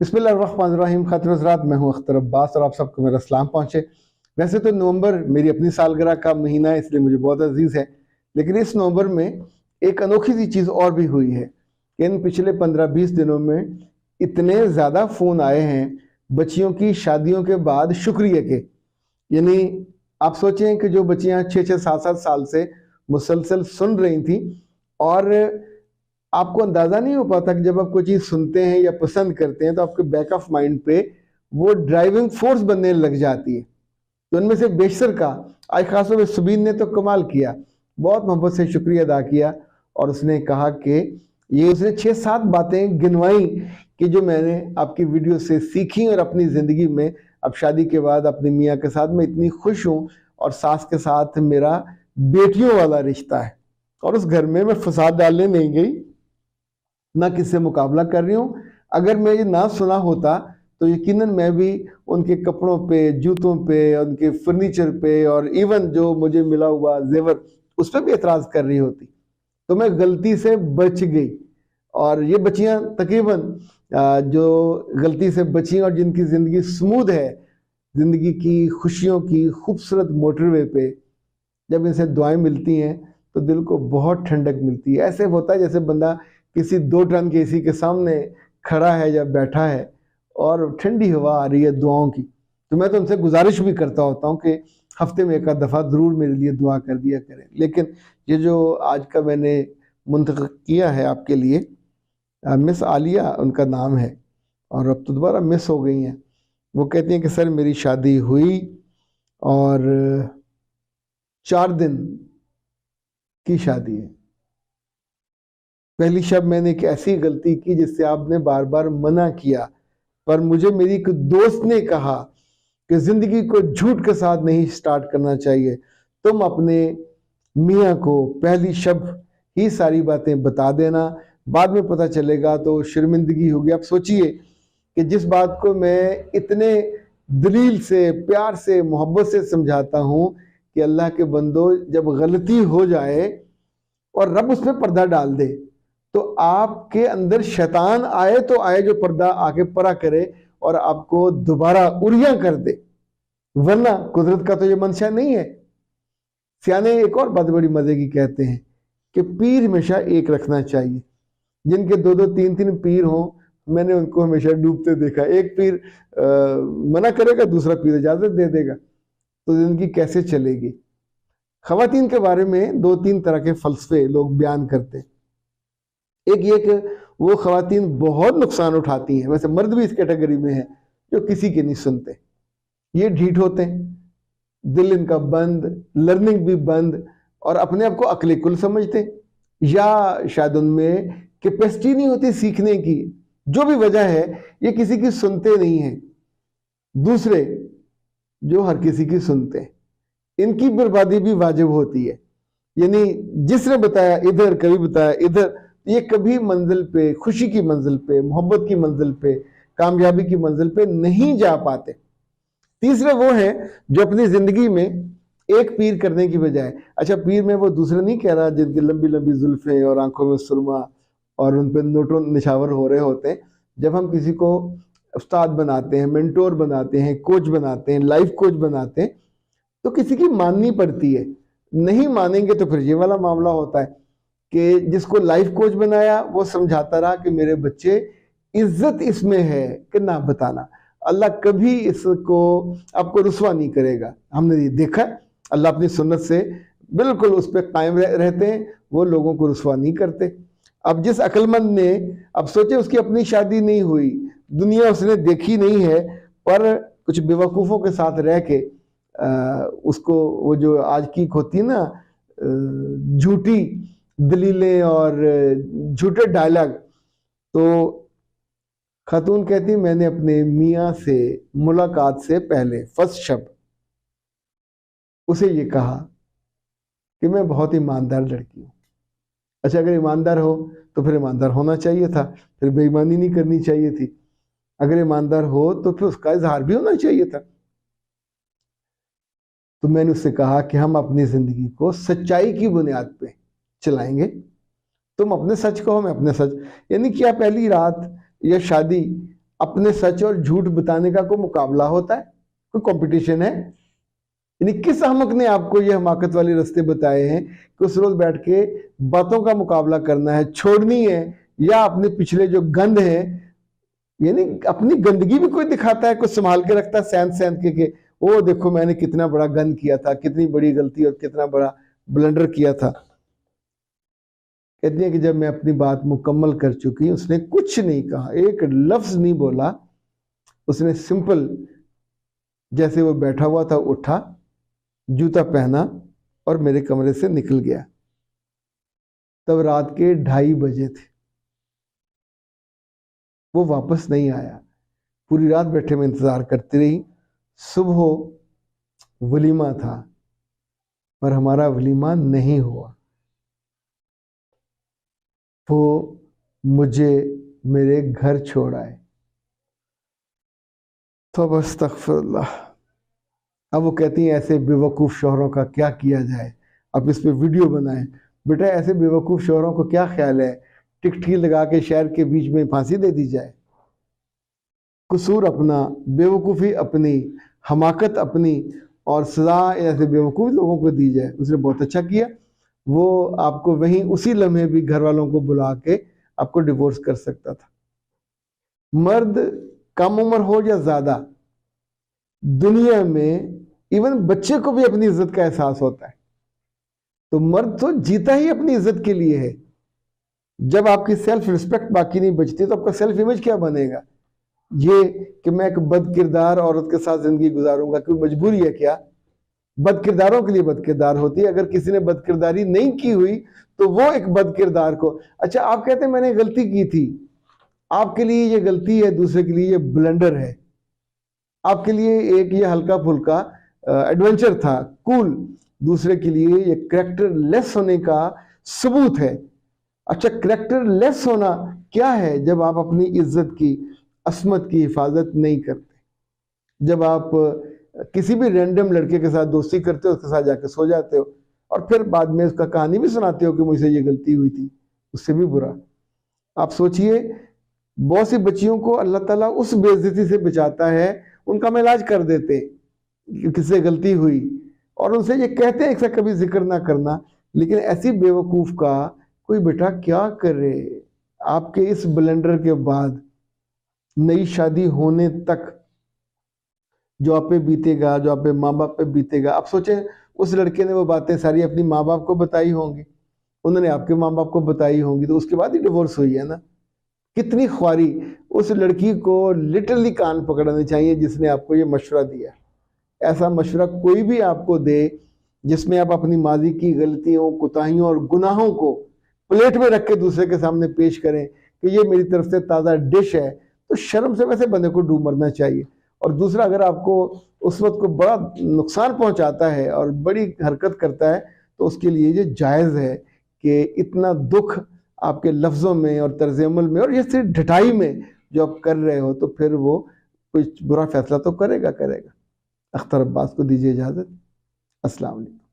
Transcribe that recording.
बिस्मिल्लाहिर्रहमानिर्रहीम। खातिन हज़रात, मैं हूं अख्तर अब्बास और आप सबको मेरा सलाम पहुंचे। वैसे तो नवंबर मेरी अपनी सालगिरह का महीना है, इसलिए मुझे बहुत अजीज़ है, लेकिन इस नवंबर में एक अनोखी सी चीज़ और भी हुई है कि इन पिछले 15-20 दिनों में इतने ज़्यादा फ़ोन आए हैं बच्चियों की शादियों के बाद शुक्रिया के। यानी आप सोचें कि जो बच्चियां 6-6 7-7 साल से मुसलसल सुन रही थी, और आपको अंदाज़ा नहीं हो पाता कि जब आप कोई चीज़ सुनते हैं या पसंद करते हैं तो आपके बैक ऑफ माइंड पे वो ड्राइविंग फोर्स बनने लग जाती है। तो उनमें से बेशतर का आज खासतौर पर सुबीन ने तो कमाल किया, बहुत मोहब्बत से शुक्रिया अदा किया और उसने कहा कि ये उसने 6-7 बातें गिनवाई कि जो मैंने आपकी वीडियो से सीखी और अपनी ज़िंदगी में अब शादी के बाद अपनी मियाँ के साथ मैं इतनी खुश हूँ, और सास के साथ मेरा बेटियों वाला रिश्ता है, और उस घर में मैं फसाद डालने नहीं गई, ना किससे मुकाबला कर रही हूँ। अगर मैं ये ना सुना होता तो यकीनन मैं भी उनके कपड़ों पे, जूतों पे, उनके फर्नीचर पे और इवन जो मुझे मिला हुआ जेवर उस पर भी एतराज़ कर रही होती। तो मैं गलती से बच गई, और ये बच्चियां तकरीबन जो गलती से बची और जिनकी ज़िंदगी स्मूथ है, ज़िंदगी की खुशियों की खूबसूरत मोटरवे पे जब इनसे दुआएं मिलती हैं तो दिल को बहुत ठंडक मिलती है। ऐसे होता है जैसे बंदा किसी 2 टन के एसी के सामने खड़ा है या बैठा है और ठंडी हवा आ रही है दुआओं की। तो मैं तो उनसे गुजारिश भी करता होता हूँ कि हफ्ते में एक आध दफ़ा ज़रूर मेरे लिए दुआ कर दिया करें। लेकिन ये जो आज का मैंने मुंतखब किया है आपके लिए, मिस आलिया उनका नाम है, और अब तो दोबारा मिस हो गई हैं। वो कहती हैं कि सर मेरी शादी हुई और 4 दिन की शादी है। पहली शब मैंने एक ऐसी गलती की जिससे आपने बार बार मना किया, पर मुझे मेरी एक दोस्त ने कहा कि जिंदगी को झूठ के साथ नहीं स्टार्ट करना चाहिए, तुम अपने मियाँ को पहली शब ही सारी बातें बता देना, बाद में पता चलेगा तो शर्मिंदगी होगी। आप सोचिए कि जिस बात को मैं इतने दलील से, प्यार से, मोहब्बत से समझाता हूँ कि अल्लाह के बंदो जब गलती हो जाए और रब उसमें पर्दा डाल दे तो आपके अंदर शैतान आए तो आए जो पर्दा आके परा करे और आपको दोबारा उरिया कर दे, वरना कुदरत का तो ये मंशा नहीं है। सियाने एक और बात बड़ी मजे की कहते हैं कि पीर हमेशा एक रखना चाहिए। जिनके 2-2 3-3 पीर हों, मैंने उनको हमेशा डूबते देखा। एक पीर मना करेगा, दूसरा पीर इजाजत दे देगा, तो जिंदगी कैसे चलेगी। खवातीन के बारे में 2-3 तरह के फलसफे लोग बयान करते हैं। एक ये कि वो खवातीन बहुत नुकसान उठाती हैं, वैसे मर्द भी इस कैटेगरी में है, जो किसी के नहीं सुनते। ये ढीठ होते हैं, दिल इनका बंद, लर्निंग भी बंद, और अपने आप को अक्ल कुल समझते हैं, या शायद उनमें कैपेसिटी नहीं होती सीखने की। जो भी वजह है, ये किसी की सुनते नहीं हैं। दूसरे जो हर किसी की सुनते हैं, इनकी बर्बादी भी वाजिब होती है। यानी जिसने बताया इधर, कभी बताया इधर, ये कभी मंजिल पे, खुशी की मंजिल पे, मोहब्बत की मंजिल पे, कामयाबी की मंजिल पे नहीं जा पाते। तीसरे वो हैं जो अपनी जिंदगी में एक पीर करने की बजाय, अच्छा पीर में वो दूसरे नहीं कह रहा जिनकी लंबी लंबी जुल्फें और आंखों में सुरमा और उन पर नोटों निछावर हो रहे होते हैं। जब हम किसी को उस्ताद बनाते हैं, मेंटोर बनाते हैं, कोच बनाते हैं, लाइफ कोच बनाते हैं, तो किसी की माननी पड़ती है। नहीं मानेंगे तो फिर ये वाला मामला होता है कि जिसको लाइफ कोच बनाया वो समझाता रहा कि मेरे बच्चे, इज्जत इसमें है कि ना बताना। अल्लाह कभी इसको आपको रुसवा नहीं करेगा। हमने ये देखा, अल्लाह अपनी सुन्नत से बिल्कुल उस पर कायम रहते हैं, वो लोगों को रुसवा नहीं करते। अब जिस अक्लमंद ने, अब सोचे उसकी अपनी शादी नहीं हुई, दुनिया उसने देखी नहीं है, पर कुछ बेवकूफ़ों के साथ रह के उसको वो जो आज की होती है ना झूठी दलीलें और झूठे डायलॉग, तो खातून कहती मैंने अपने मियाँ से मुलाकात से पहले फर्स्ट शब उसे ये कहा कि मैं बहुत ईमानदार लड़की हूँ। अच्छा अगर ईमानदार हो तो फिर ईमानदार होना चाहिए था, फिर बेईमानी नहीं करनी चाहिए थी। अगर ईमानदार हो तो फिर उसका इजहार भी होना चाहिए था। तो मैंने उससे कहा कि हम अपनी जिंदगी को सच्चाई की बुनियाद पे चलाएंगे, तुम अपने सच कहो, मैं अपने सच। यानी क्या पहली रात या शादी अपने सच और झूठ बताने का कोई मुकाबला होता है, कोई कंपटीशन है? यानी किस अहमक ने आपको ये हमाकत वाले रास्ते बताए हैं कि उस रोज बैठ के बातों का मुकाबला करना है, छोड़नी है, या अपने पिछले जो गंद है, यानी अपनी गंदगी भी कोई दिखाता है, कुछ संभाल के रखता है सैंत सैंत के ओ देखो मैंने कितना बड़ा गंद किया था, कितनी बड़ी गलती और कितना बड़ा ब्लंडर किया था। कहती है कि जब मैं अपनी बात मुकम्मल कर चुकी, उसने कुछ नहीं कहा, एक लफ्ज नहीं बोला। उसने सिंपल जैसे वो बैठा हुआ था उठा, जूता पहना और मेरे कमरे से निकल गया। तब रात के 2:30 बजे थे। वो वापस नहीं आया। पूरी रात बैठे मैं इंतजार करती रही। सुबह वलीमा था पर हमारा वलीमा नहीं हुआ। वो मुझे मेरे घर छोड़ आए। तो बस अस्तगफिरुल्लाह। अब वो कहती हैं ऐसे बेवकूफ़ शौहरों का क्या किया जाए, अब इस पे वीडियो बनाएं। बेटा ऐसे बेवकूफ़ शौहरों को क्या ख्याल है टिकठी लगा के शहर के बीच में फांसी दे दी जाए? कसूर अपना, बेवकूफ़ी अपनी, हमाकत अपनी, और सज़ा ऐसे बेवकूफ़ लोगों को दी जाए। उसने बहुत अच्छा किया। वो आपको वहीं उसी लम्हे भी घर वालों को बुला के आपको डिवोर्स कर सकता था। मर्द कम उम्र हो या ज़्यादा, दुनिया में इवन बच्चे को भी अपनी इज्जत का एहसास होता है। तो मर्द तो जीता ही अपनी इज्जत के लिए है। जब आपकी सेल्फ रिस्पेक्ट बाकी नहीं बचती तो आपका सेल्फ इमेज क्या बनेगा? ये कि मैं एक बद किरदार औरत के साथ जिंदगी गुजारूंगा, कोई मजबूरी है क्या? बद किरदारों के लिए बद किरदार होती है। अगर किसी ने बद किरदारी नहीं की हुई तो वो एक बद किरदार को, अच्छा आप कहते हैं मैंने गलती की थी, आपके लिए ये गलती है, दूसरे के लिए ये ब्लंडर है। आपके लिए एक ये हल्का फुल्का एडवेंचर था, कूल, दूसरे के लिए ये करैक्टर लेस होने का सबूत है। अच्छा करैक्टर लेस होना क्या है? जब आप अपनी इज्जत की, असमत की हिफाजत नहीं करते, जब आप किसी भी रैंडम लड़के के साथ दोस्ती करते हो, उसके साथ जाकर सो जाते हो और फिर बाद में उसका कहानी भी सुनाते हो कि मुझसे ये गलती हुई थी, उससे भी बुरा। आप सोचिए बहुत सी बच्चियों को अल्लाह ताला उस बेइज्जती से बचाता है, उनका हम इलाज कर देते किससे गलती हुई और उनसे ये कहते हैं इसका कभी जिक्र ना करना। लेकिन ऐसी बेवकूफ़ का कोई बेटा क्या करे? आपके इस ब्लंडर के बाद नई शादी होने तक जो आप पे बीतेगा, जो आप पे माँ बाप पे बीतेगा, आप सोचें उस लड़के ने वो बातें सारी अपनी माँ बाप को बताई होंगी, उन्होंने आपके माँ बाप को बताई होंगी, तो उसके बाद ही डिवोर्स हुई है ना। कितनी ख्वारी! उस लड़की को लिटरली कान पकड़ने चाहिए जिसने आपको ये मशवरा दिया। ऐसा मशवरा कोई भी आपको दे जिसमें आप अपनी माजी की गलतियों, कोताहियों और गुनाहों को प्लेट में रख के दूसरे के सामने पेश करें कि ये मेरी तरफ से ताज़ा डिश है, तो शर्म से वैसे बंदे को डूब मरना चाहिए। और दूसरा, अगर आपको उस वक्त को बड़ा नुकसान पहुंचाता है और बड़ी हरकत करता है तो उसके लिए ये जायज़ है कि इतना दुख आपके लफ्ज़ों में और तर्ज अमल में और ये सिर्फ ढटाई में जो आप कर रहे हो, तो फिर वो कुछ बुरा फैसला तो करेगा। अख्तर अब्बास को दीजिए इजाज़त। अस्सलाम वालेकुम।